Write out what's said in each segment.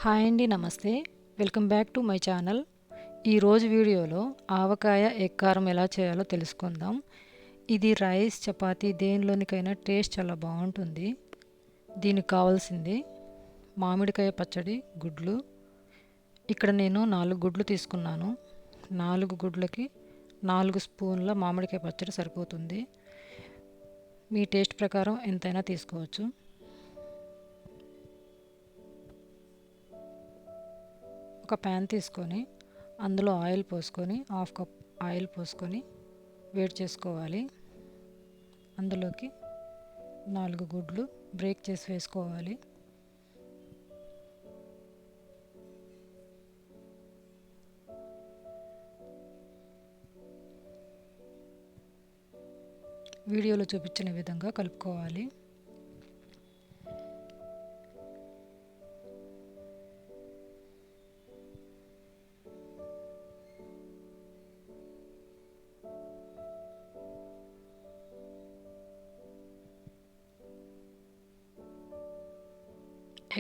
Hi అండి, నమస్తే. Welcome back to my channel. ఈరోజు వీడియోలో ఆవకాయ ఎగ్ కారం ఎలా చేయాలో తెలుసుకుందాం. ఇది రైస్, చపాతీ దేనిలోనికైనా టేస్ట్ చాలా బాగుంటుంది. దీనికి కావాల్సింది మామిడికాయ పచ్చడి, గుడ్లు. ఇక్కడ నేను 4 గుడ్లు తీసుకున్నాను. 4 గుడ్లకి 4 స్పూన్ల మామిడికాయ పచ్చడి సరిపోతుంది. మీ టేస్ట్ ప్రకారం ఎంతైనా తీసుకోవచ్చు. ఒక ప్యాన్ తీసుకొని అందులో ఆయిల్ పోసుకొని హాఫ్ కప్ ఆయిల్ పోసుకొని వేడి చేసుకోవాలి. అందులోకి 4 గుడ్లు బ్రేక్ చేసి వేసుకోవాలి. వీడియోలో చూపించిన విధంగా కలుపుకోవాలి.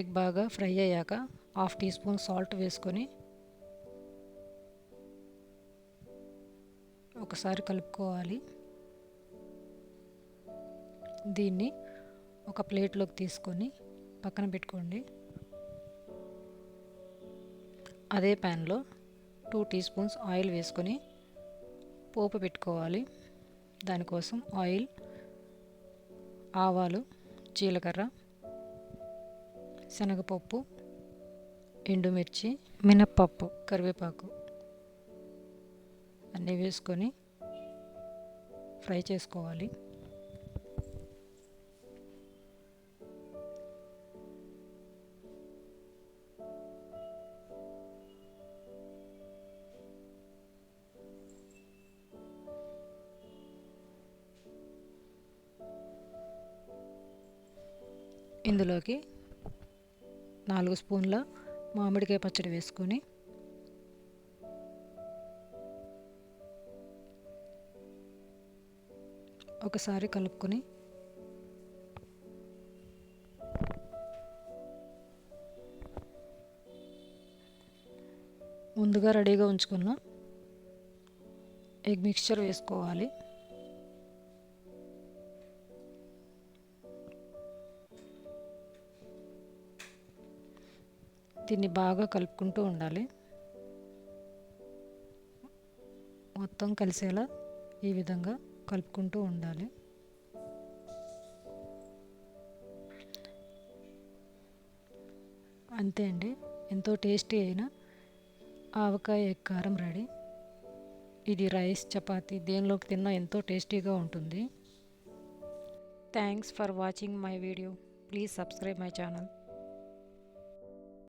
ఎగ్ బాగా ఫ్రై అయ్యాక హాఫ్ టీ స్పూన్ సాల్ట్ వేసుకొని ఒకసారి కలుపుకోవాలి. దీన్ని ఒక ప్లేట్లోకి తీసుకొని పక్కన పెట్టుకోండి. అదే ప్యాన్లో 2 టీ స్పూన్స్ ఆయిల్ వేసుకొని పోపు పెట్టుకోవాలి. దానికోసం ఆయిల్, ఆవాలు, జీలకర్ర, శనగపప్పు, ఎండుమిర్చి, మినప్పప్పు, కరివేపాకు అన్నీ వేసుకొని ఫ్రై చేసుకోవాలి. ఇందులోకి 4 స్పూన్ల మామిడికాయ పచ్చడి వేసుకొని ఒకసారి కలుపుకొని ముందుగా రెడీగా ఉంచుకున్న ఎగ్ మిక్స్చర్ వేసుకోవాలి. దీన్ని బాగా కలుపుకుంటూ ఉండాలి. మొత్తం కలిసేలా ఈ విధంగా కలుపుకుంటూ ఉండాలి. అంతే అండి, ఎంతో టేస్టీ అయిన ఆవకాయ ఎగ్ కారం రెడీ. ఇది రైస్, చపాతీ దేనిలోకి తిన్నా ఎంతో టేస్టీగా ఉంటుంది. Thanks for watching my video. Please subscribe my channel.